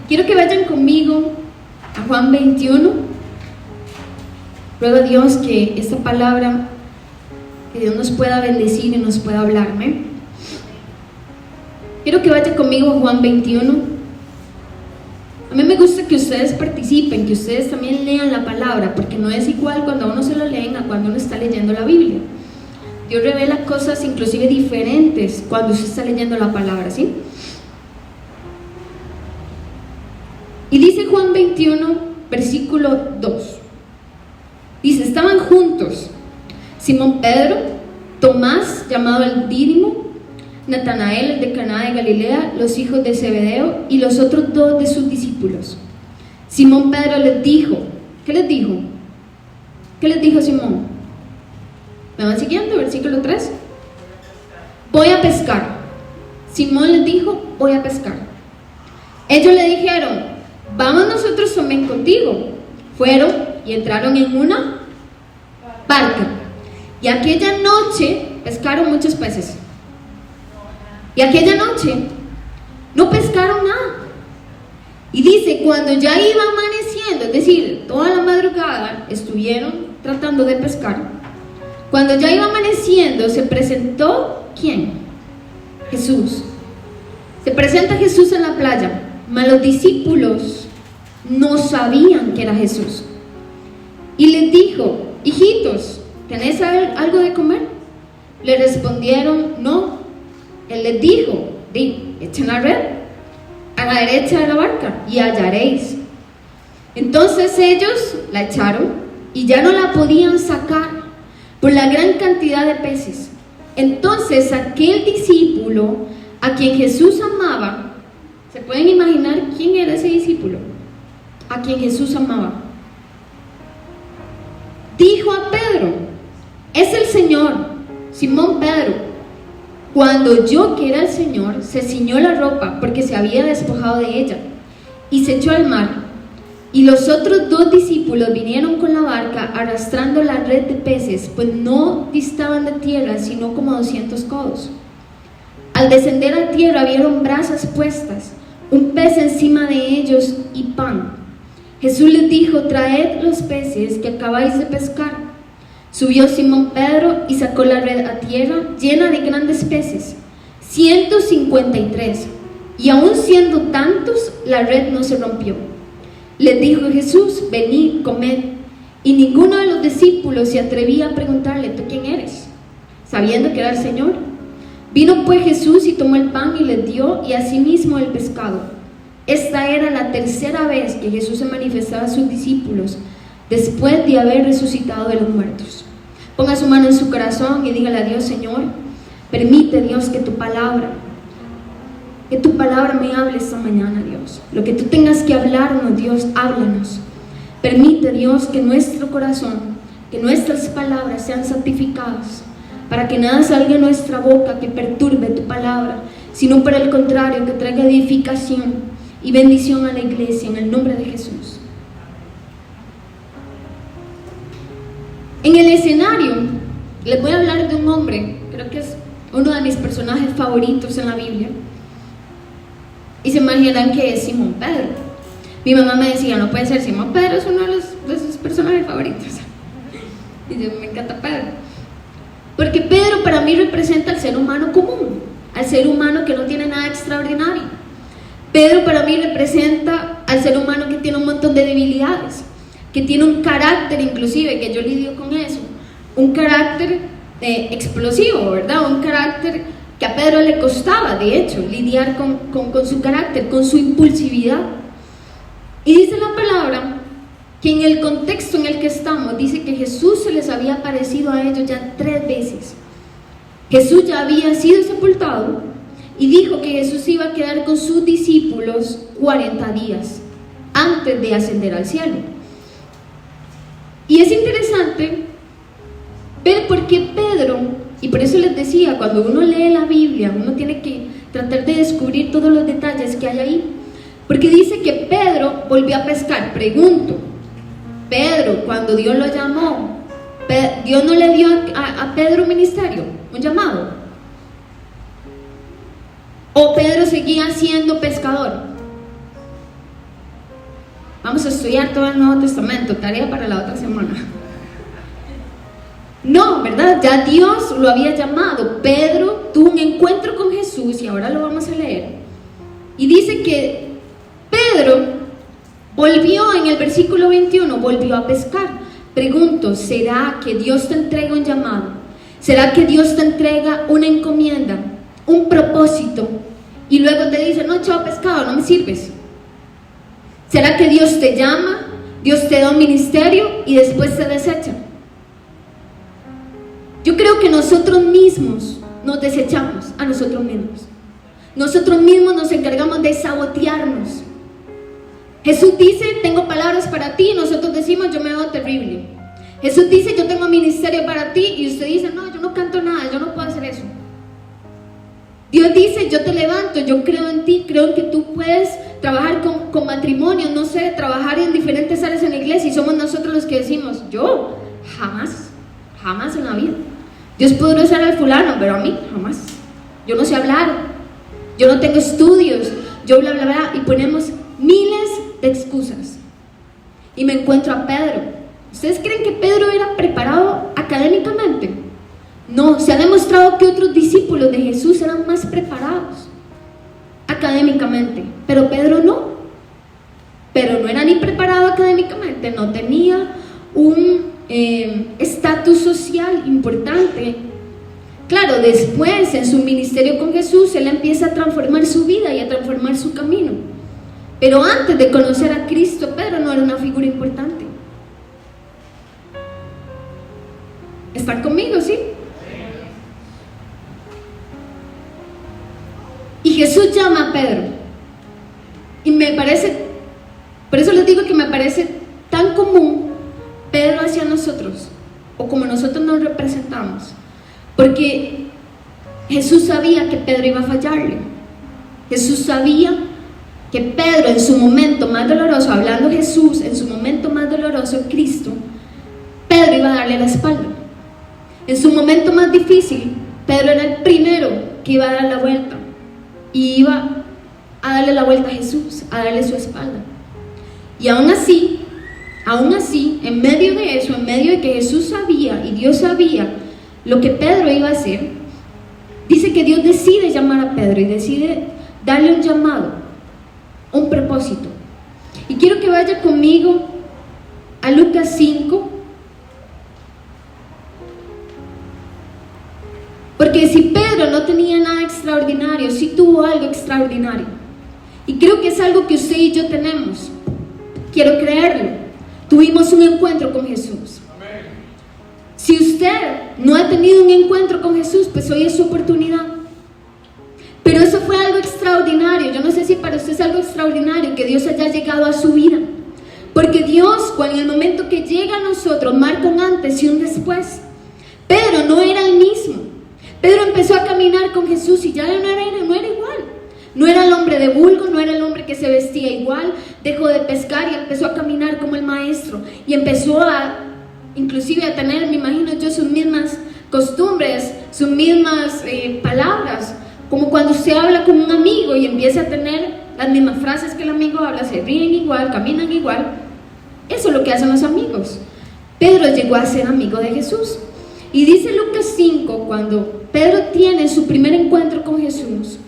Quiero que vayan conmigo a Juan 21. Ruego a Dios que esta palabra, que Dios nos pueda bendecir y nos pueda hablarme. Quiero que vayan conmigo a Juan 21. A mí me gusta que ustedes participen, que ustedes también lean la palabra, porque no es igual cuando a uno se lo leen a cuando uno está leyendo la Biblia. Dios revela cosas inclusive diferentes cuando usted está leyendo la palabra, ¿sí? Y dice Juan 21, versículo 2. Dice, estaban juntos Simón Pedro, Tomás, llamado el Dídimo, Natanael, el de Caná de Galilea, los hijos de Zebedeo y los otros dos de sus discípulos. Simón Pedro les dijo, ¿qué les dijo? ¿Qué les dijo Simón? ¿Me van siguiendo? Versículo 3. Voy a pescar. Simón les dijo, voy a pescar. Ellos le dijeron, vamos nosotros también contigo. Fueron y entraron en una barca. Y aquella noche pescaron muchos peces. Y aquella noche no pescaron nada. Y dice, cuando ya iba amaneciendo, es decir, toda la madrugada estuvieron tratando de pescar. Cuando ya iba amaneciendo, se presentó, ¿quién? Jesús. Se presenta Jesús en la playa, mas los discípulos no sabían que era Jesús. Y les dijo, hijitos, ¿tenéis algo de comer? Le respondieron, no. Él les dijo, echen la red a la derecha de la barca y hallaréis. Entonces ellos la echaron y ya no la podían sacar por la gran cantidad de peces. Entonces aquel discípulo a quien Jesús amaba, ¿se pueden imaginar quién era ese discípulo a quien Jesús amaba? Dijo a Pedro, es el Señor. Simón Pedro, cuando oyó que era el Señor, se ciñó la ropa porque se había despojado de ella y se echó al mar. Y los otros dos discípulos vinieron con la barca arrastrando la red de peces, pues no distaban de tierra sino como 200 codos. Al descender a tierra vieron brasas puestas, un pez encima de ellos y pan. Jesús les dijo, traed los peces que acabáis de pescar. Subió Simón Pedro y sacó la red a tierra llena de grandes peces, 153, y aun siendo tantos, la red no se rompió. Les dijo Jesús, venid, comed. Y ninguno de los discípulos se atrevía a preguntarle, ¿tú quién eres?, sabiendo que era el Señor. Vino pues Jesús y tomó el pan y les dio, y asimismo el pescado. Esta era la tercera vez que Jesús se manifestaba a sus discípulos después de haber resucitado de los muertos. Ponga su mano en su corazón y dígale a Dios, Señor, permite, Dios, que tu palabra me hable esta mañana, Dios. Lo que tú tengas que hablarnos, Dios, háblanos. Permite, Dios, que nuestro corazón, que nuestras palabras sean santificadas, para que nada salga de nuestra boca que perturbe tu palabra, sino por el contrario, que traiga edificación y bendición a la iglesia, en el nombre de Jesús. En el escenario, les voy a hablar de un hombre, creo que es uno de mis personajes favoritos en la Biblia, y se imaginarán que es Simón Pedro. Mi mamá me decía, no puede ser, Simón Pedro es uno de sus personajes favoritos. Y yo, me encanta Pedro, porque Pedro para mí representa al ser humano común, al ser humano que no tiene nada extraordinario. Pedro para mí representa al ser humano que tiene un montón de debilidades, que tiene un carácter, inclusive, que yo lidio con eso, un carácter explosivo, ¿verdad? Un carácter que a Pedro le costaba, de hecho, lidiar con su carácter, con su impulsividad. Y dice la palabra que en el contexto en el que estamos, dice que Jesús se les había aparecido a ellos ya 3 veces. Jesús ya había sido sepultado y dijo que Jesús iba a quedar con sus discípulos 40 días antes de ascender al cielo. Y es interesante ver por qué Pedro, y por eso les decía, cuando uno lee la Biblia, uno tiene que tratar de descubrir todos los detalles que hay ahí, porque dice que Pedro volvió a pescar. Pregunto, Pedro, cuando Dios lo llamó, Dios no le dio a Pedro un ministerio, un llamado, o Pedro seguía siendo pescador. vamos a estudiar todo el Nuevo Testamento, tarea para la otra semana. No, ¿verdad? Ya Dios lo había llamado. Pedro tuvo un encuentro con Jesús y ahora lo vamos a leer. Y dice que Pedro volvió en el versículo 21, volvió a pescar. Pregunto, ¿será que Dios te entrega un llamado? ¿Será que Dios te entrega una encomienda, un propósito? Y luego te dice, no, chao pescado, no me sirves. ¿Será que Dios te llama, Dios te da un ministerio y después te desecha? Yo creo que nosotros mismos nos desechamos a nosotros mismos. Nosotros mismos nos encargamos de sabotearnos. Jesús dice, tengo palabras para ti, y nosotros decimos, yo me veo terrible. Jesús dice, yo tengo ministerio para ti, y usted dice, no, yo no canto nada, yo no puedo hacer eso. Dios dice, yo te levanto, yo creo en ti, creo en que tú puedes trabajar con matrimonio, no sé, trabajar en diferentes áreas en la iglesia, y somos nosotros los que decimos, yo jamás en la vida. Dios podrá usar al fulano, pero a mí jamás. Yo no sé hablar, yo no tengo estudios, yo bla bla bla, y ponemos miles de excusas. Y me encuentro a Pedro. ¿Ustedes creen que Pedro era preparado académicamente? No, se ha demostrado que otros discípulos de Jesús eran más preparados académicamente, pero Pedro no. Pero no era ni preparado académicamente, no tenía un estatus social importante. Claro, después en su ministerio con Jesús, él empieza a transformar su vida y a transformar su camino. Pero antes de conocer a Cristo, Pedro no era una figura importante. ¿Están conmigo, sí? Y Jesús llama a Pedro. Y me parece, por eso les digo que me parece tan común Pedro hacia nosotros, o como nosotros nos representamos, porque Jesús sabía que Pedro iba a fallarle. Jesús sabía que Pedro en su momento más doloroso, hablando Jesús en su momento más doloroso, Cristo, Pedro iba a darle la espalda. En su momento más difícil, Pedro era el primero que iba a dar la vuelta, y iba a darle la vuelta a Jesús, a darle su espalda. Y aún así, en medio de eso, en medio de que Jesús sabía y Dios sabía lo que Pedro iba a hacer, dice que Dios decide llamar a Pedro y decide darle un llamado, un propósito. Y quiero que vaya conmigo a Lucas 5, porque si Pedro no tenía nada extraordinario, sí tuvo algo extraordinario. Y creo que es algo que usted y yo tenemos. Quiero creerlo. Tuvimos un encuentro con Jesús. Si usted no ha tenido un encuentro con Jesús, pues hoy es su oportunidad. Pero eso fue algo extraordinario. Yo no sé si para usted es algo extraordinario que Dios haya llegado a su vida. Porque Dios, cuando en el momento que llega a nosotros, marca un antes y un después. Pedro no era el mismo. Pedro empezó a caminar con Jesús y ya no era igual. No era el hombre de vulgo, no era el hombre que se vestía igual. Dejó de pescar y empezó a caminar como el maestro. Y empezó inclusive a tener, me imagino yo, sus mismas costumbres, sus mismas palabras. Como cuando usted habla con un amigo y empieza a tener las mismas frases que el amigo habla, se ríen igual, caminan igual. Eso es lo que hacen los amigos. Pedro llegó a ser amigo de Jesús. Y dice Lucas 5, cuando Pedro tiene su primer encuentro con Jesús,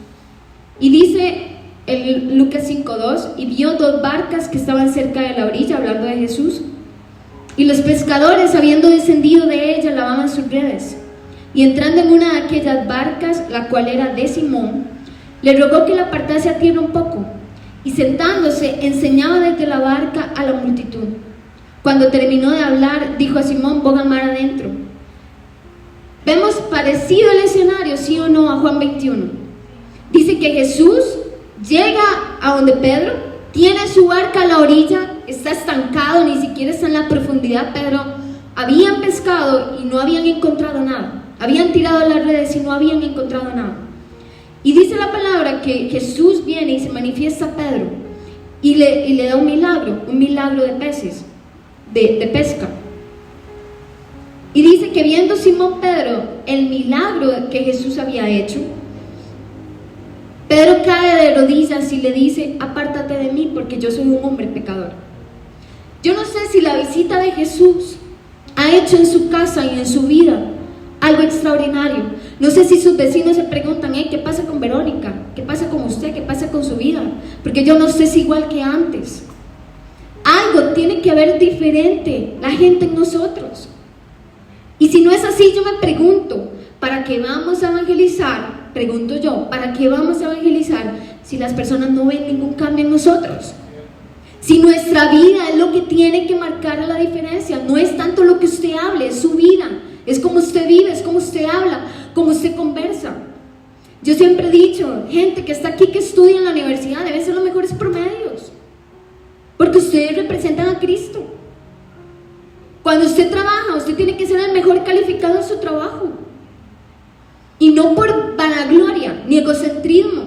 y dice en Lucas 5:2, y vio 2 barcas que estaban cerca de la orilla, hablando de Jesús, y los pescadores, habiendo descendido de ella, lavaban sus redes. Y entrando en una de aquellas barcas, la cual era de Simón, le rogó que la apartase a tierra un poco, y sentándose enseñaba desde la barca a la multitud. Cuando terminó de hablar, dijo a Simón, boga mar adentro. Vemos parecido el escenario, sí o no, a Juan 21. Dice que Jesús llega a donde Pedro, tiene su barca a la orilla, está estancado, ni siquiera está en la profundidad. Pedro, habían pescado y no habían encontrado nada. Habían tirado las redes y no habían encontrado nada. Y dice la palabra que Jesús viene y se manifiesta a Pedro y le da un milagro de peces, de pesca. Y dice que viendo Simón Pedro el milagro que Jesús había hecho, Pedro cae de rodillas y le dice, apártate de mí porque yo soy un hombre pecador. Yo no sé si la visita de Jesús ha hecho en su casa y en su vida algo extraordinario. No sé si sus vecinos se preguntan, ¿qué pasa con Verónica? ¿Qué pasa con usted? ¿Qué pasa con su vida? Porque yo no sé si igual que antes. Algo tiene que haber diferente la gente en nosotros. Y si no es así, yo me pregunto, ¿para qué vamos a evangelizar? Pregunto yo, ¿para qué vamos a evangelizar si las personas no ven ningún cambio en nosotros? Si nuestra vida es lo que tiene que marcar la diferencia, no es tanto lo que usted hable, es su vida, es como usted vive, es como usted habla, como usted conversa. Yo siempre he dicho, gente que está aquí, que estudia en la universidad, deben ser los mejores promedios, porque ustedes representan a Cristo. Cuando usted trabaja, usted tiene que ser el mejor calificado en su trabajo, y no por vanagloria ni egocentrismo,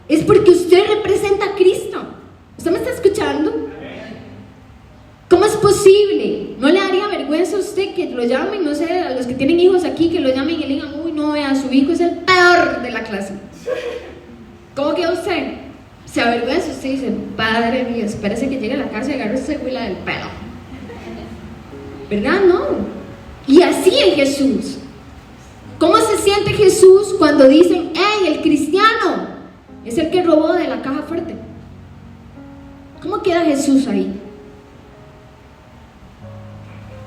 es porque usted representa a Cristo. ¿Usted me está escuchando? ¿Cómo es posible? ¿No le daría vergüenza a usted que lo llamen, no sé, a los que tienen hijos aquí, que lo llamen y le digan, uy, no, vea, su hijo es el peor de la clase? ¿Cómo queda usted? Se avergüenza, usted dice, Padre mío, espérese que llegue a la casa y agarre ese huila del pelo. ¿Verdad? No. Y así es Jesús. ¿Cómo se siente Jesús cuando dicen, hey, el cristiano es el que robó de la caja fuerte? ¿Cómo queda Jesús ahí?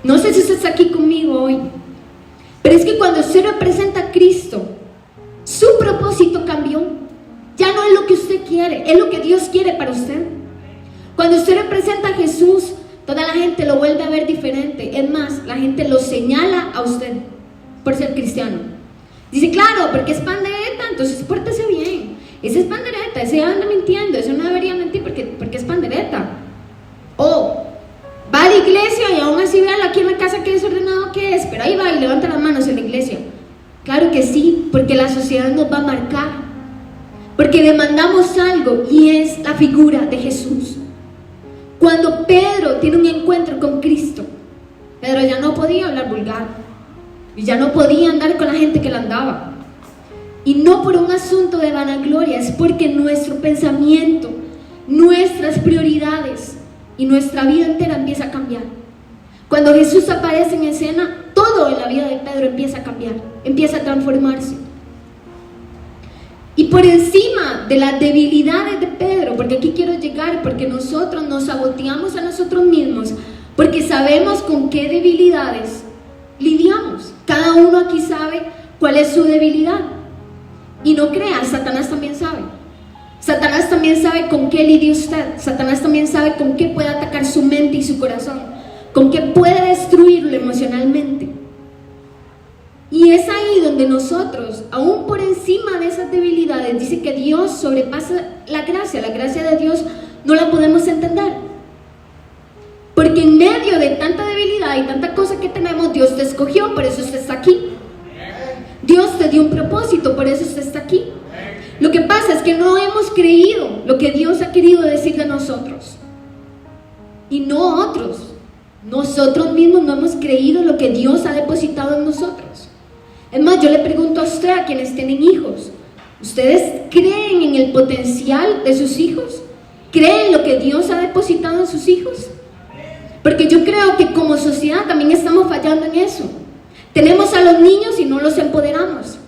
No sé si usted está aquí conmigo hoy, pero es que cuando usted representa a Cristo, su propósito cambió. Ya no es lo que usted quiere, es lo que Dios quiere para usted. Cuando usted representa a Jesús, toda la gente lo vuelve a ver diferente. Es más, la gente lo señala a usted por ser cristiano. Dice, claro, porque es pandereta, entonces pórtese bien. Ese es pandereta, ese anda mintiendo, ese no debería mentir porque es pandereta. O va a la iglesia y aún así véalo aquí en la casa qué desordenado que es, pero ahí va y levanta las manos en la iglesia. Claro que sí, porque la sociedad nos va a marcar, porque demandamos algo y es la figura de Jesús. Cuando Pedro tiene un encuentro con Cristo, Pedro ya no podía hablar vulgar y ya no podía andar con la gente que le andaba. Y no por un asunto de vanagloria, es porque nuestro pensamiento, nuestras prioridades y nuestra vida entera empieza a cambiar. Cuando Jesús aparece en escena, todo en la vida de Pedro empieza a cambiar, empieza a transformarse. Y por encima de las debilidades de Pedro, porque aquí quiero llegar, porque nosotros nos saboteamos a nosotros mismos, porque sabemos con qué debilidades lidiamos. Cada uno aquí sabe cuál es su debilidad. Y no creas, Satanás también sabe. Satanás también sabe con qué lidia usted. Satanás también sabe con qué puede atacar su mente y su corazón, con qué puede destruirlo emocionalmente. Y es ahí donde nosotros, aún por encima de esas debilidades, dice que Dios sobrepasa la gracia de Dios no la podemos entender. Porque en medio de tanta debilidad y tanta cosa que tenemos, Dios te escogió, por eso usted está aquí. Dios te dio un propósito, por eso usted está aquí. Lo que pasa es que no hemos creído lo que Dios ha querido decir de nosotros. Y no otros. Nosotros mismos no hemos creído lo que Dios ha depositado en nosotros. Es más, yo le pregunto a usted, a quienes tienen hijos, ¿ustedes creen en el potencial de sus hijos? ¿Creen lo que Dios ha depositado en sus hijos? Porque yo creo que como sociedad también estamos fallando en eso. Tenemos a los niños y no los empoderamos.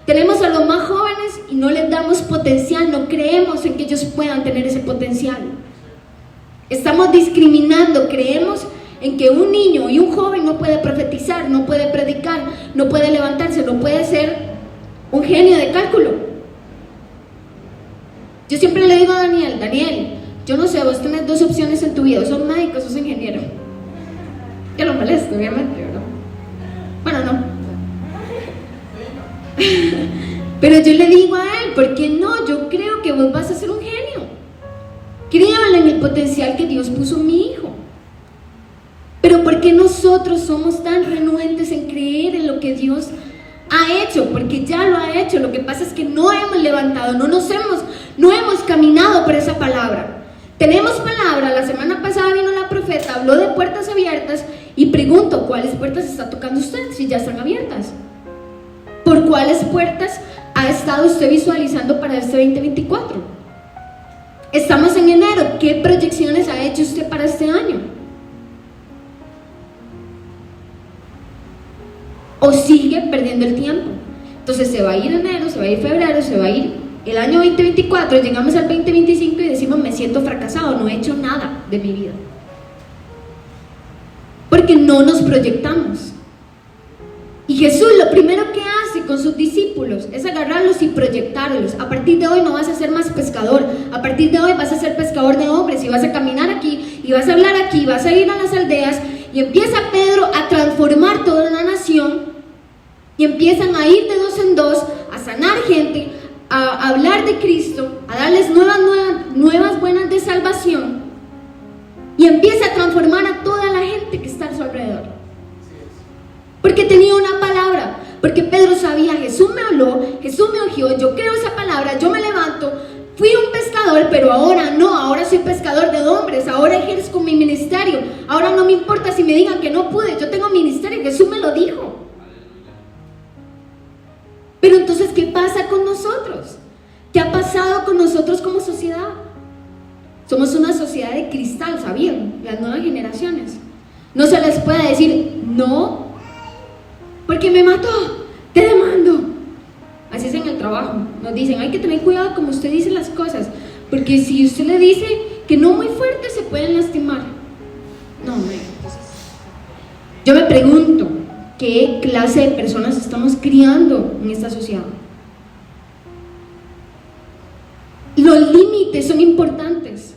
Tenemos a los más jóvenes y no les damos potencial, no creemos en que ellos puedan tener ese potencial. Estamos discriminando, creemos en que un niño y un joven no puede profetizar, no puede predicar, no puede levantarse, no puede ser un genio de cálculo. Yo siempre le digo a Daniel, yo no sé, vos tenés dos opciones en tu vida, sos médico o sos ingeniero. Que lo molesto, obviamente, ¿verdad? Bueno, no. Pero yo le digo a él, ¿por qué no? Yo creo que vos vas a ser un genio. Créanle en el potencial que Dios puso en mi hijo. Pero ¿por qué nosotros somos tan renuentes en creer en lo que Dios ha hecho? Porque ya lo ha hecho. Lo que pasa es que no hemos levantado, no hemos caminado por esa palabra. Tenemos palabra. La semana pasada vino la profeta, habló de puertas abiertas. Y pregunto, ¿cuáles puertas está tocando usted si ya están abiertas? ¿Por cuáles puertas ha estado usted visualizando para este 2024? Estamos en enero. ¿Qué proyecciones ha hecho usted para este año? o sigue perdiendo el tiempo. Entonces se va a ir enero, se va a ir febrero, se va a ir el año 2024, llegamos al 2025 y decimos, me siento fracasado, no he hecho nada de mi vida. Porque no nos proyectamos. Y Jesús lo primero que hace con sus discípulos es agarrarlos y proyectarlos. A partir de hoy no vas a ser más pescador, a partir de hoy vas a ser pescador de hombres, y vas a caminar aquí, y vas a hablar aquí, vas a ir a las aldeas. Y empieza Pedro a transformar toda la nación, y empiezan a ir de dos en dos, a sanar gente, a hablar de Cristo, a darles nuevas buenas de salvación, y empieza a transformar a toda la gente que está a su alrededor. Porque tenía una palabra, porque Pedro sabía, Jesús me habló, Jesús me ungió, yo creo esa palabra, yo me levanto, fui un pescador, pero ahora no, ahora soy pescador de hombres, ahora ejerzo mi ministerio, ahora no me importa si me digan que no pude, yo tengo ministerio, Jesús me lo dijo. Pero entonces, ¿qué pasa con nosotros? ¿Qué ha pasado con nosotros como sociedad? Somos una sociedad de cristal, ¿sabían? Las nuevas generaciones. No se les puede decir, no, porque me mató, te demando. Así es en el trabajo. Nos dicen, hay que tener cuidado como usted dice las cosas, porque si usted le dice que no muy fuerte, se pueden lastimar. No, hombre. Yo me pregunto, ¿qué clase de personas estamos criando en esta sociedad? Los límites son importantes.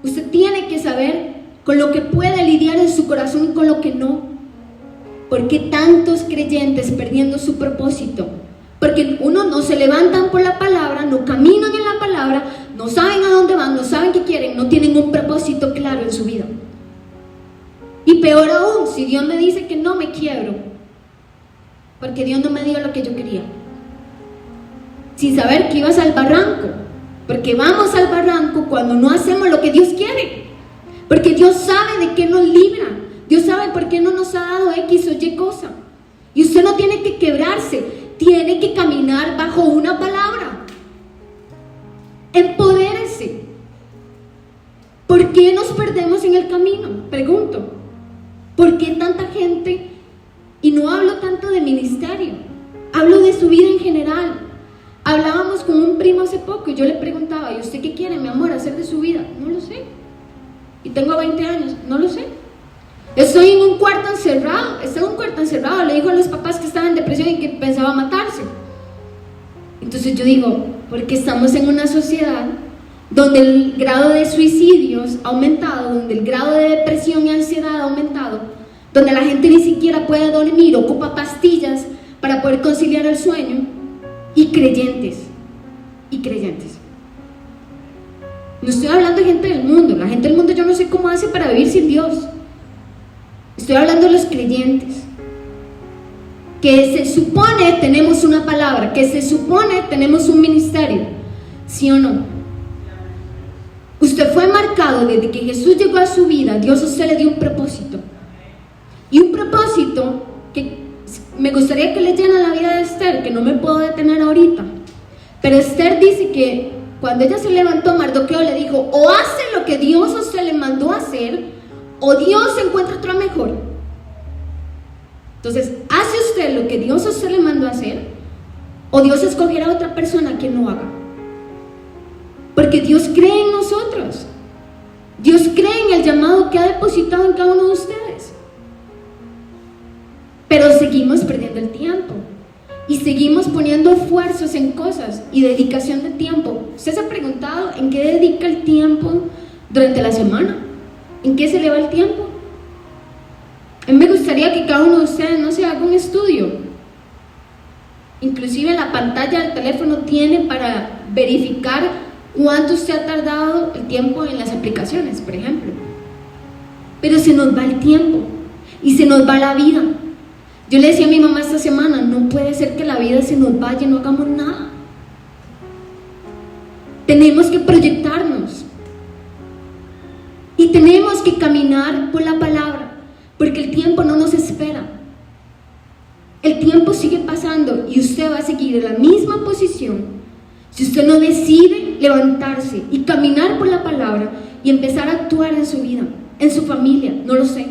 Usted tiene que saber con lo que puede lidiar en su corazón y con lo que no. ¿Por qué tantos creyentes perdiendo su propósito? Porque uno no se levantan por la palabra, no caminan en la palabra, no saben a dónde van, no saben qué quieren, no tienen un propósito claro en su vida. Y peor aún, si Dios me dice que no, me quiebro, porque Dios no me dio lo que yo quería, sin saber que ibas al barranco, porque vamos al barranco cuando no hacemos lo que Dios quiere, porque Dios sabe de qué nos libra, Dios sabe por qué no nos ha dado X o Y cosa, y usted no tiene que quebrarse, tiene que caminar bajo una palabra. Empodérese. ¿Por qué nos perdemos en el camino? Pregunto, ¿por qué tanta gente? Y no hablo tanto de ministerio, hablo de su vida en general. Hablábamos con un primo hace poco y yo le preguntaba, ¿y usted qué quiere, mi amor, hacer de su vida? No lo sé. Y tengo 20 años, no lo sé. Estoy en un cuarto encerrado, le dijo a los papás que estaba en depresión y que pensaba matarse. Entonces yo digo, porque estamos en una sociedad donde el grado de suicidios ha aumentado, donde el grado de depresión y ansiedad ha aumentado, donde la gente ni siquiera puede dormir, ocupa pastillas para poder conciliar el sueño, y creyentes. No estoy hablando de gente del mundo, la gente del mundo yo no sé cómo hace para vivir sin Dios. Estoy hablando de los creyentes, que se supone tenemos una palabra, que se supone tenemos un ministerio, ¿sí o no? Usted fue marcado desde que Jesús llegó a su vida, Dios a usted le dio un propósito, y un propósito que me gustaría que leyeran la vida de Esther, que no me puedo detener ahorita, pero Esther dice que cuando ella se levantó, Mardoqueo le dijo, o hace lo que Dios a usted le mandó a hacer, o Dios encuentra otra mejor. Entonces, ¿hace usted lo que Dios a usted le mandó a hacer? ¿O Dios escogerá a otra persona que no haga? Porque Dios cree en nosotros. Dios cree en el llamado que ha depositado en cada uno de ustedes. Pero seguimos perdiendo el tiempo. Y seguimos poniendo esfuerzos en cosas y dedicación de tiempo. ¿Usted se ha preguntado en qué dedica el tiempo durante la semana? ¿En qué se le va el tiempo? A mí me gustaría que cada uno de ustedes no se haga un estudio. Inclusive la pantalla del teléfono tiene para verificar cuánto usted ha tardado el tiempo en las aplicaciones, por ejemplo. Pero se nos va el tiempo y se nos va la vida. Yo le decía a mi mamá esta semana, no puede ser que la vida se nos vaya y no hagamos nada. Tenemos que proyectarnos. Y tenemos que caminar por la palabra, porque el tiempo no nos espera. El tiempo sigue pasando y usted va a seguir en la misma posición si usted no decide levantarse y caminar por la palabra y empezar a actuar en su vida, en su familia. No lo sé.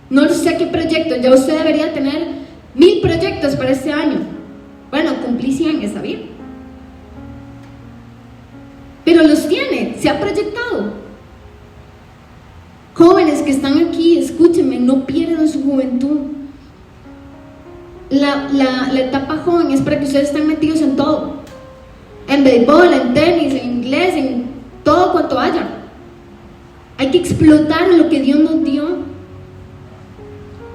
No sé qué proyecto. Ya usted debería tener proyectos para este año? Bueno, cumplí 100, está bien. Pero los tiene, se ha proyectado. Jóvenes que están aquí, escúchenme, no pierdan su juventud. La etapa joven es para que ustedes estén metidos en todo. En béisbol, en tenis, en inglés, en todo cuanto haya. Hay que explotar lo que Dios nos dio.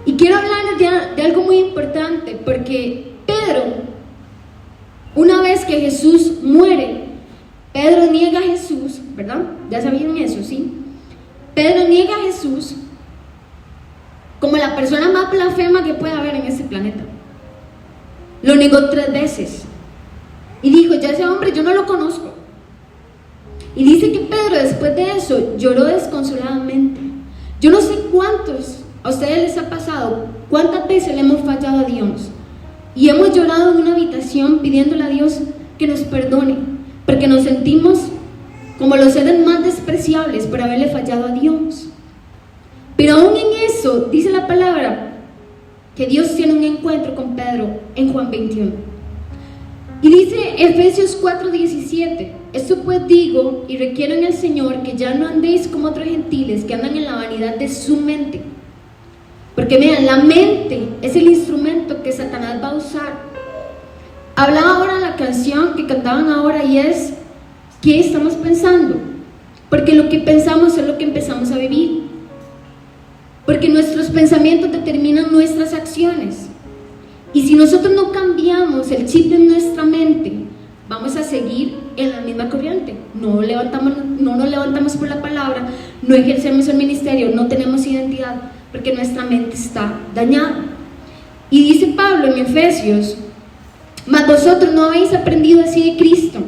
Y quiero hablarles de algo muy importante, porque Pedro, una vez que Jesús muere, Pedro niega a Jesús, ¿verdad? Ya sabían eso, ¿sí? Pedro niega a Jesús como la persona más blasfema que puede haber en este planeta. Lo negó 3 veces. Y dijo, ya ese hombre yo no lo conozco. Y dice que Pedro después de eso lloró desconsoladamente. Yo no sé cuántos a ustedes les ha pasado, cuántas veces le hemos fallado a Dios. Y hemos llorado en una habitación pidiéndole a Dios que nos perdone, porque nos sentimos como los seres más despreciables por haberle fallado a Dios. Pero aún en eso, dice la palabra, que Dios tiene un encuentro con Pedro en Juan 21. Y dice Efesios 4:17, esto pues digo y requiero en el Señor que ya no andéis como otros gentiles que andan en la vanidad de su mente. Porque vean, la mente es el instrumento que Satanás va a usar. Hablaba ahora la canción que cantaban ahora y es, ¿qué estamos pensando? Porque lo que pensamos es lo que empezamos a vivir. Porque nuestros pensamientos determinan nuestras acciones. Y si nosotros no cambiamos el chip de nuestra mente, vamos a seguir en la misma corriente. No nos levantamos por la palabra, no ejercemos el ministerio, no tenemos identidad, porque nuestra mente está dañada. Y dice Pablo en Efesios, mas vosotros no habéis aprendido así de Cristo,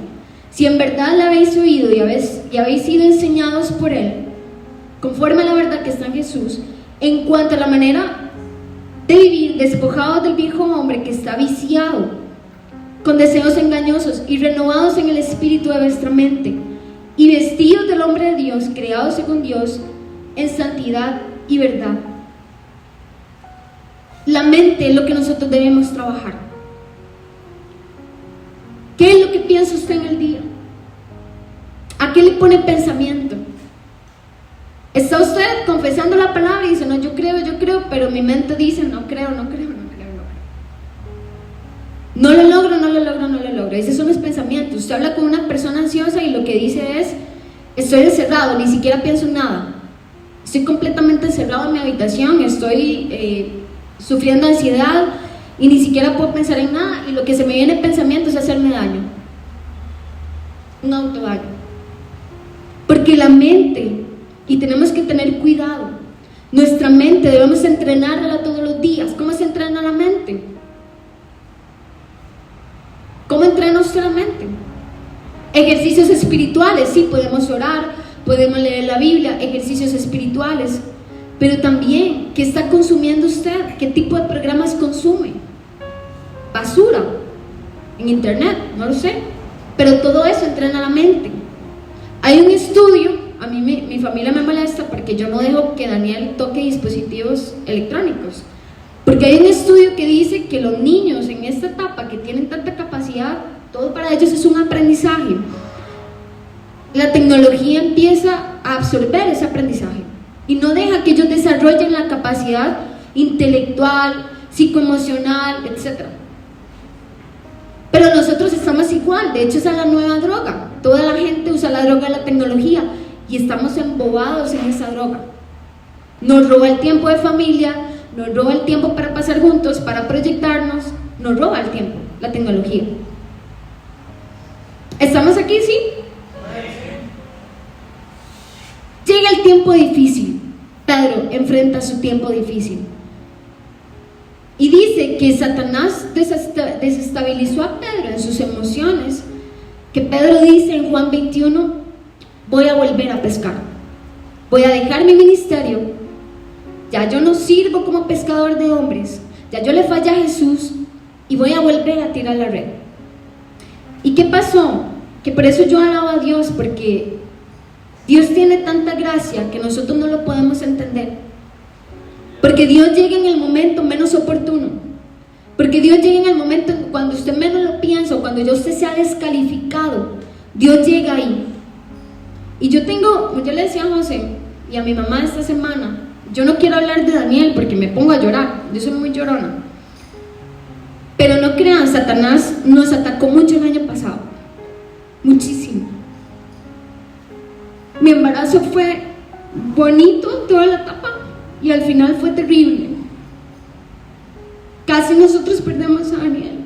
si en verdad la habéis oído y habéis sido enseñados por Él, conforme a la verdad que está en Jesús, en cuanto a la manera de vivir, despojados del viejo hombre que está viciado con deseos engañosos y renovados en el espíritu de vuestra mente, y vestidos del hombre de Dios, creados según Dios en santidad y verdad. La mente es lo que nosotros debemos trabajar. ¿Qué es lo que piensa usted en el día? ¿A qué le pone pensamiento? ¿Está usted confesando la palabra y dice, no, yo creo, pero mi mente dice, no creo? No lo logro. Esos son los pensamientos. Usted habla con una persona ansiosa y lo que dice es, estoy encerrado, ni siquiera pienso en nada. Estoy completamente encerrado en mi habitación, estoy sufriendo ansiedad y ni siquiera puedo pensar en nada, y lo que se me viene en pensamiento es hacerme daño, un autodaño. Porque la mente, y tenemos que tener cuidado, nuestra mente debemos entrenarla todos los días. ¿Cómo se entrena la mente? ¿Cómo entrena usted la mente? Ejercicios espirituales, sí, podemos orar, podemos leer la Biblia, ejercicios espirituales, pero también, ¿qué está consumiendo usted? ¿Qué tipo de programas consume? Basura, en internet, no lo sé, pero todo eso entrena la mente. Hay un estudio, a mí mi familia me molesta porque yo no dejo que Daniel toque dispositivos electrónicos, porque hay un estudio que dice que los niños en esta etapa que tienen tanta capacidad, todo para ellos es un aprendizaje. La tecnología empieza a absorber ese aprendizaje y no deja que ellos desarrollen la capacidad intelectual, psicoemocional, etc. Pero nosotros estamos igual, de hecho esa es la nueva droga. Toda la gente usa la droga de la tecnología y estamos embobados en esa droga. Nos roba el tiempo de familia, nos roba el tiempo para pasar juntos, para proyectarnos, nos roba el tiempo, la tecnología. ¿Estamos aquí? ¿Sí? Llega el tiempo difícil. Pedro enfrenta su tiempo difícil. Y dice que Satanás desestabilizó a Pedro en sus emociones, que Pedro dice en Juan 21, voy a volver a pescar, voy a dejar mi ministerio, ya yo no sirvo como pescador de hombres, ya yo le fallé a Jesús y voy a volver a tirar la red. ¿Y qué pasó? Que por eso yo alabo a Dios, porque Dios tiene tanta gracia que nosotros no lo podemos entender. Porque Dios llega en el momento menos oportuno. Porque Dios llega en el momento cuando usted menos lo piensa, o cuando ya usted se ha descalificado, Dios llega ahí. Y yo le decía a José y a mi mamá esta semana, yo no quiero hablar de Daniel porque me pongo a llorar, yo soy muy llorona. Pero no crean, Satanás nos atacó mucho el año pasado, muchísimo. Mi embarazo fue bonito toda la etapa y al final fue terrible. Casi nosotros perdemos a Daniel.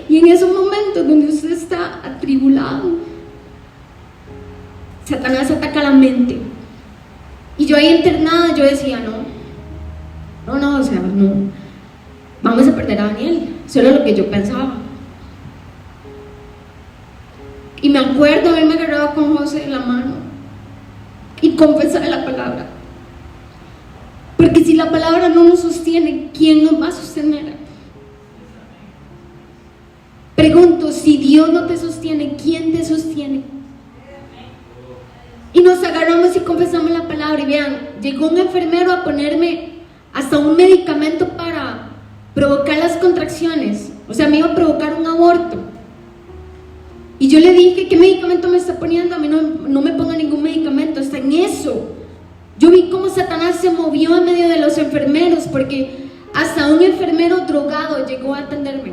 Y en esos momentos donde usted está atribulado, Satanás ataca la mente. Y yo ahí internada, yo decía, no, vamos a perder a Daniel. Eso era lo que yo pensaba. Y me acuerdo haberme agarrado con José de la mano y confesar la palabra. Porque si la palabra no nos sostiene, ¿quién nos va a sostener? Pregunto, si Dios no te sostiene, ¿quién te sostiene? Y nos agarramos y confesamos la palabra. Y vean, llegó un enfermero a ponerme hasta un medicamento para provocar las contracciones. O sea, me iba a provocar un aborto. Y yo le dije, ¿qué medicamento me está poniendo? A mí no me ponga ningún medicamento. Hasta en eso yo vi cómo Satanás se movió en medio de los enfermeros, porque hasta un enfermero drogado llegó a atenderme.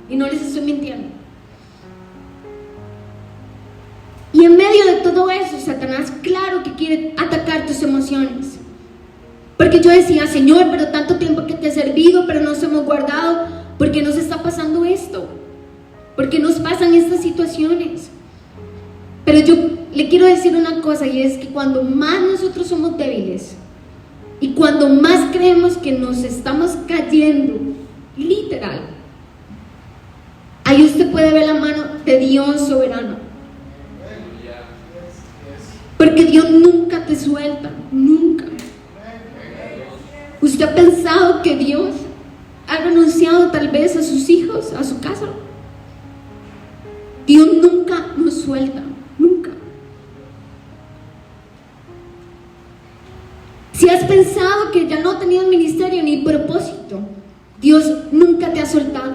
Y no les estoy mintiendo. Y en medio de todo eso, Satanás, claro que quiere atacar tus emociones. Porque yo decía, Señor, pero tanto tiempo que te he servido, pero nos hemos guardado. ¿Por qué nos está pasando esto? ¿Por qué nos pasan estas situaciones? Pero yo le quiero decir una cosa, y es que cuando más nosotros somos débiles y cuando más creemos que nos estamos cayendo, literal, ahí usted puede ver la mano de Dios soberano. Porque Dios nunca te suelta, nunca. ¿Usted ha pensado que Dios ha renunciado tal vez a sus hijos, a su casa? Dios nunca nos suelta, nunca. Si has pensado que ya no tenías ministerio ni propósito, Dios nunca te ha soltado.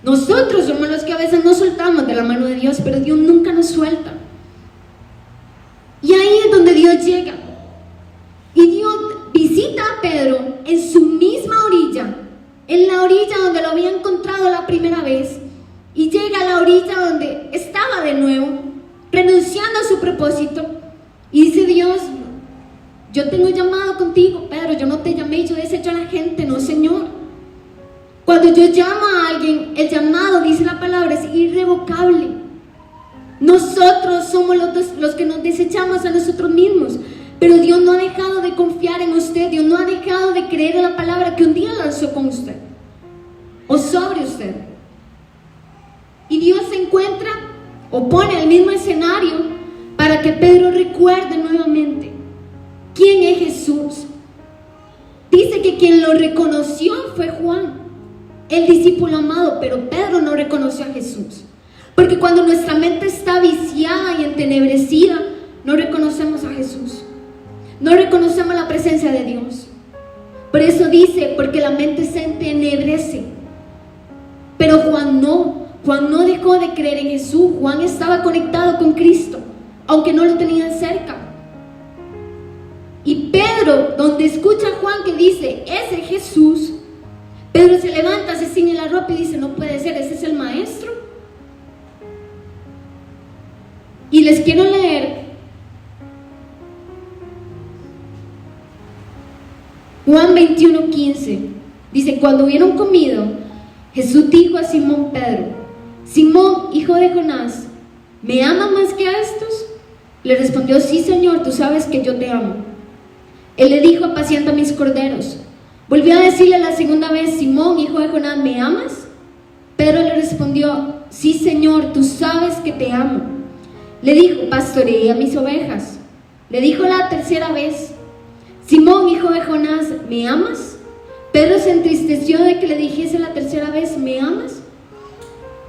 Nosotros somos los que a veces nos soltamos de la mano de Dios, pero Dios nunca nos suelta. Y ahí es donde Dios llega. Y Dios visita a Pedro en su misma orilla, en la orilla donde lo había encontrado la primera vez, y llega a la orilla donde estaba de nuevo, renunciando a su propósito, y dice Dios, yo tengo llamado contigo, Pedro, yo no te llamé y yo desecho a la gente, no, Señor. Cuando yo llamo a alguien, el llamado, dice la palabra, es irrevocable. Nosotros somos los que nos desechamos a nosotros mismos, pero Dios no ha dejado de confiar en usted. Dios no ha dejado de creer en la palabra que un día lanzó con usted o sobre usted. Y Dios se encuentra o pone el mismo escenario para que Pedro recuerde nuevamente quién es Jesús. Dice que quien lo reconoció fue Juan, el discípulo amado, pero Pedro no reconoció a Jesús. Porque cuando nuestra mente está viciada y entenebrecida, no reconocemos a Jesús, no reconocemos la presencia de Dios. Por eso dice, porque la mente se entenebrece. Pero Juan no dejó de creer en Jesús. Juan estaba conectado con Cristo, aunque no lo tenían cerca. Y Pedro, donde escucha a Juan que dice, ese es Jesús, Pedro se levanta, se ciñe la ropa y dice, no puede ser, ese es el maestro. Y les quiero leer Juan 21:15. Dice, cuando hubieron comido, Jesús dijo a Simón Pedro, Simón, hijo de Jonás, ¿me amas más que a estos? Le respondió, sí, Señor, tú sabes que yo te amo. Él le dijo, apacienta mis corderos. Volvió a decirle la segunda vez, Simón, hijo de Jonás, ¿me amas? Pedro le respondió, sí, Señor, tú sabes que te amo. Le dijo, pastorea mis ovejas. Le dijo la tercera vez, Simón, hijo de Jonás, ¿me amas? Pedro se entristeció de que le dijese la tercera vez, ¿me amas?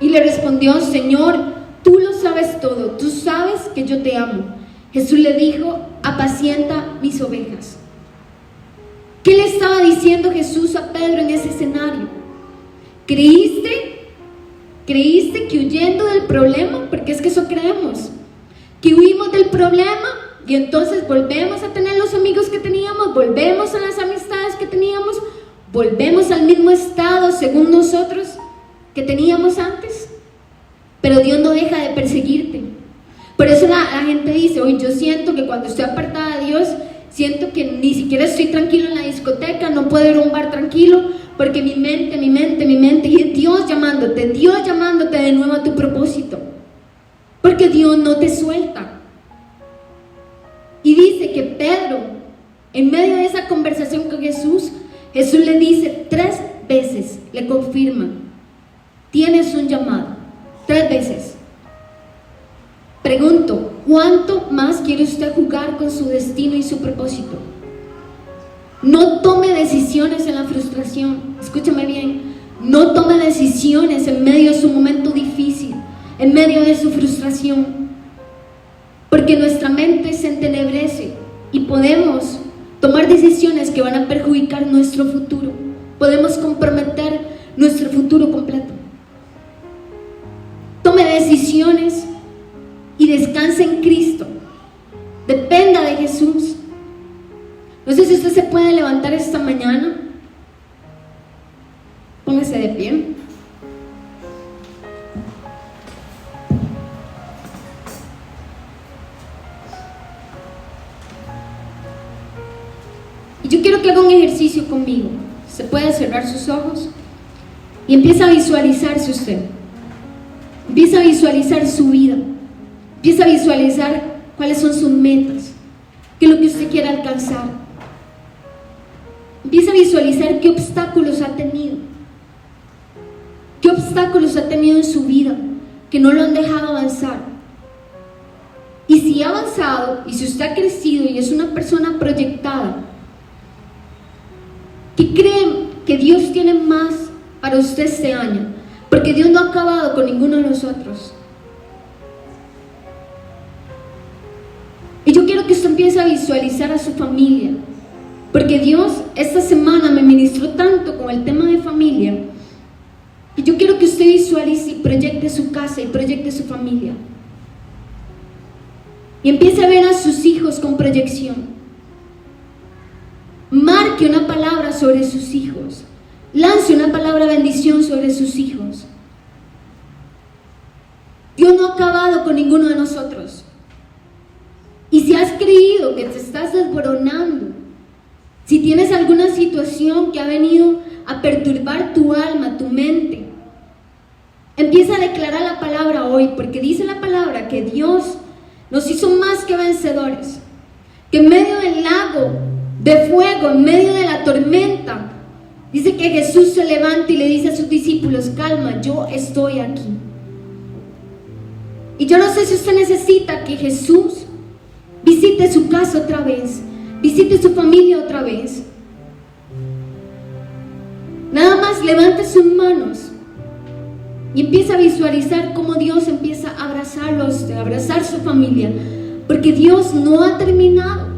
Y le respondió, Señor, tú lo sabes todo, tú sabes que yo te amo. Jesús le dijo, apacienta mis ovejas. ¿Qué le estaba diciendo Jesús a Pedro en ese escenario? ¿Creíste que huyendo del problema? Porque es que eso creemos, que huimos del problema y entonces volvemos a tener los amigos que teníamos, volvemos a las amistades que teníamos, volvemos al mismo estado según nosotros que teníamos antes. Pero Dios no deja de perseguirte. Por eso la gente dice, hoy yo siento que cuando estoy apartada de Dios, siento que ni siquiera estoy tranquilo en la discoteca, no puedo ir a un bar tranquilo, porque mi mente, y es Dios llamándote de nuevo a tu propósito, porque Dios no te suelta. Y dice que Pedro, en medio de esa conversación con Jesús le dice 3 veces, le confirma, tienes un llamado, 3 veces. Pregunto, ¿cuánto más quiere usted jugar con su destino y su propósito? No tome decisiones en la frustración. Escúchame bien, no tome decisiones en medio de su momento difícil, en medio de su frustración, porque nuestra mente se entenebrece y podemos tomar decisiones que van a perjudicar nuestro futuro. Podemos comprometer nuestro futuro completo. Tome decisiones y descanse en Cristo. Dependa de Jesús. No sé si usted se puede levantar esta mañana. Póngase de pie. Y yo quiero que haga un ejercicio conmigo. Se puede cerrar sus ojos y empieza a visualizarse usted. Empieza a visualizar su vida. Empieza a visualizar cuáles son sus metas, qué es lo que usted quiere alcanzar. Empieza a visualizar qué obstáculos ha tenido. ¿Qué obstáculos ha tenido en su vida que no lo han dejado avanzar? Y si ha avanzado, y si usted ha crecido y es una persona proyectada, ¿qué creen que Dios tiene más para usted este año? Porque Dios no ha acabado con ninguno de nosotros. Y yo quiero que usted empiece a visualizar a su familia, porque Dios esta semana me ministró tanto con el tema de familia, y yo quiero que usted visualice y proyecte su casa y proyecte su familia. Y empiece a ver a sus hijos con proyección. Marque una palabra sobre sus hijos. Lance una palabra de bendición sobre sus hijos. Dios no ha acabado con ninguno de nosotros. Y si has creído que te estás desboronando, si tienes alguna situación que ha venido a perturbar tu alma, tu mente, empieza a declarar la palabra hoy, porque dice la palabra que Dios nos hizo más que vencedores, que en medio del lago de fuego, en medio de la tormenta, dice que Jesús se levanta y le dice a sus discípulos, calma, yo estoy aquí. Y yo no sé si usted necesita que Jesús visite su casa otra vez, visite su familia otra vez. Nada más levante sus manos y empieza a visualizar cómo Dios empieza a abrazarlo a usted, a abrazar su familia, porque Dios no ha terminado.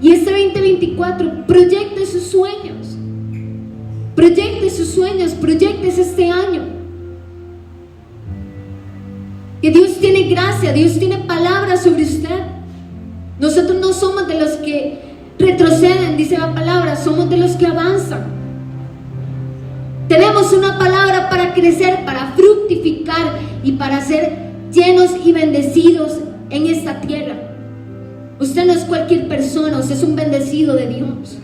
Y este 2024, proyecte sus sueños, proyecte este año. Que Dios tiene gracia, Dios tiene palabras sobre usted. Nosotros no somos de los que retroceden, dice la palabra, somos de los que avanzan. Tenemos una palabra para crecer, para fructificar y para ser llenos y bendecidos en esta tierra. Usted no es cualquier persona, usted es un bendecido de Dios,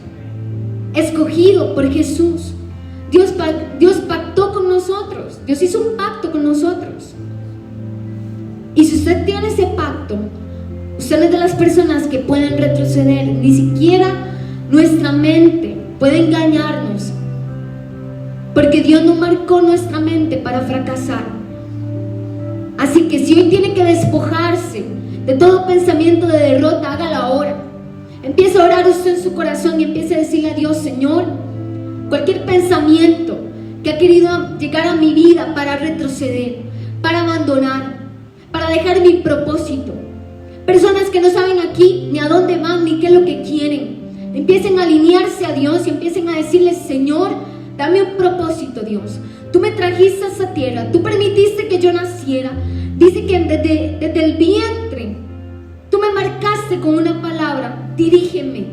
escogido por Jesús. Dios pactó con nosotros, Dios hizo un pacto con nosotros. Y si usted tiene ese pacto, usted es de las personas que pueden retroceder. Ni siquiera nuestra mente puede engañarnos, porque Dios no marcó nuestra mente para fracasar. Así que si hoy tiene que despojarse de todo pensamiento de derrota, hágalo ahora. Empiece a orar usted en su corazón y empiece a decirle a Dios, Señor, cualquier pensamiento que ha querido llegar a mi vida para retroceder, para abandonar, para dejar mi propósito, personas que no saben aquí ni a dónde van ni qué es lo que quieren, empiecen a alinearse a Dios y empiecen a decirle: Señor, dame un propósito, Dios. Tú me trajiste a esta tierra, tú permitiste que yo naciera. Dice que desde el vientre tú me marcaste con una palabra. Dirígeme,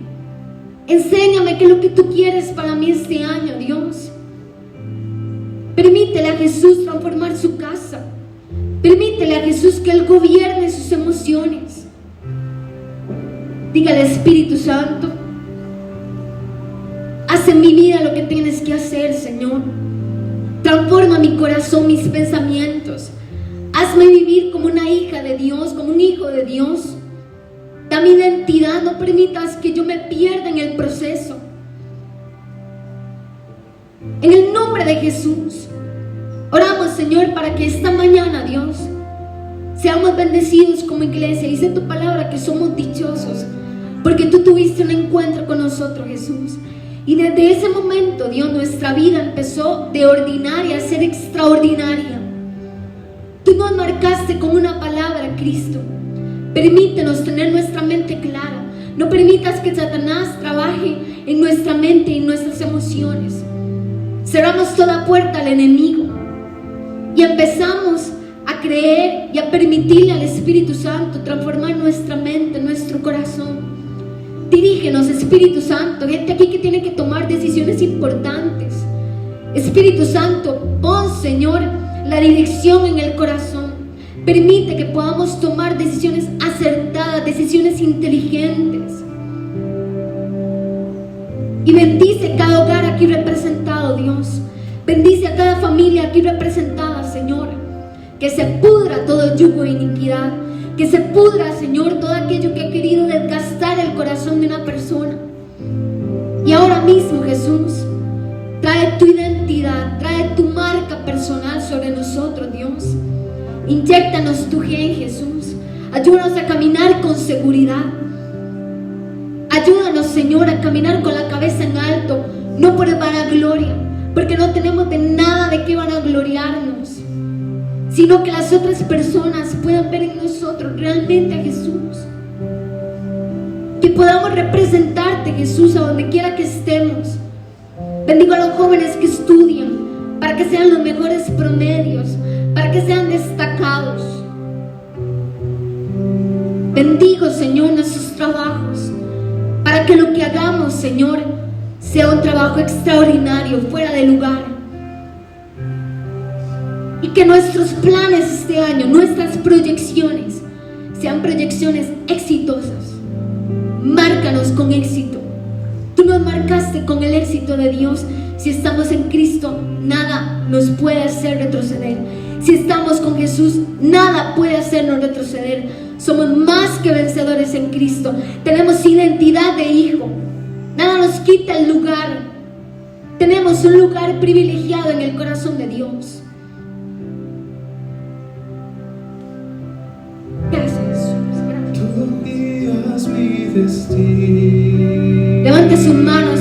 enséñame qué es lo que tú quieres para mí este año, Dios. Permítele a Jesús transformar su casa. Permítele a Jesús que Él gobierne sus emociones. Dígale: Espíritu Santo, haz en mi vida lo que tienes que hacer, Señor. Transforma mi corazón, mis pensamientos. Hazme vivir como una hija de Dios, como un hijo de Dios. Dame identidad, no permitas que yo me pierda en el proceso. En el nombre de Jesús, oramos, Señor, para que esta mañana, Dios, seamos bendecidos como iglesia. Dice tu palabra que somos dichosos porque tú tuviste un encuentro con nosotros, Jesús. Y desde ese momento, Dios, nuestra vida empezó de ordinaria a ser extraordinaria. Tú nos marcaste con una palabra, Cristo. Permítenos tener nuestra mente clara. No permitas que Satanás trabaje en nuestra mente y en nuestras emociones. Cerramos toda puerta al enemigo y empezamos a creer y a permitirle al Espíritu Santo transformar nuestra mente, nuestro corazón. Dirígenos, Espíritu Santo. Gente aquí que tiene que tomar decisiones importantes. Espíritu Santo, pon, Señor, la dirección en el corazón. Permite que podamos tomar decisiones acertadas, decisiones inteligentes. Y bendice cada hogar aquí representado, Dios. Bendice a cada familia aquí representada, Señor. Que se pudra todo yugo de iniquidad. Que se pudra, Señor, todo aquello que ha querido desgastar el corazón de una persona. Y ahora mismo, Jesús, trae tu identidad, trae tu marca personal sobre nosotros, Dios. Inyéctanos tu gen, Jesús. Ayúdanos a caminar con seguridad. Ayúdanos, Señor, a caminar con la cabeza en alto, no por vanagloria, porque no tenemos de nada de qué vanagloriarnos, sino que las otras personas puedan ver en nosotros realmente a Jesús. Que podamos representarte, Jesús, a donde quiera que estemos. Bendigo a los jóvenes que estudian, para que sean los mejores promedios, para que sean destacados. Bendigo, Señor, nuestros trabajos, para que lo que hagamos, Señor, sea un trabajo extraordinario, fuera de lugar. Y que nuestros planes este año, nuestras proyecciones, sean proyecciones exitosas. Márcanos con éxito. Tú nos marcaste con el éxito de Dios. Si estamos en Cristo, nada nos puede hacer retroceder. Si estamos con Jesús, nada puede hacernos retroceder. Somos más que vencedores en Cristo. Tenemos identidad de hijo. Nada nos quita el lugar. Tenemos un lugar privilegiado en el corazón de Dios. Gracias, Jesús. Gracias. Levante sus manos.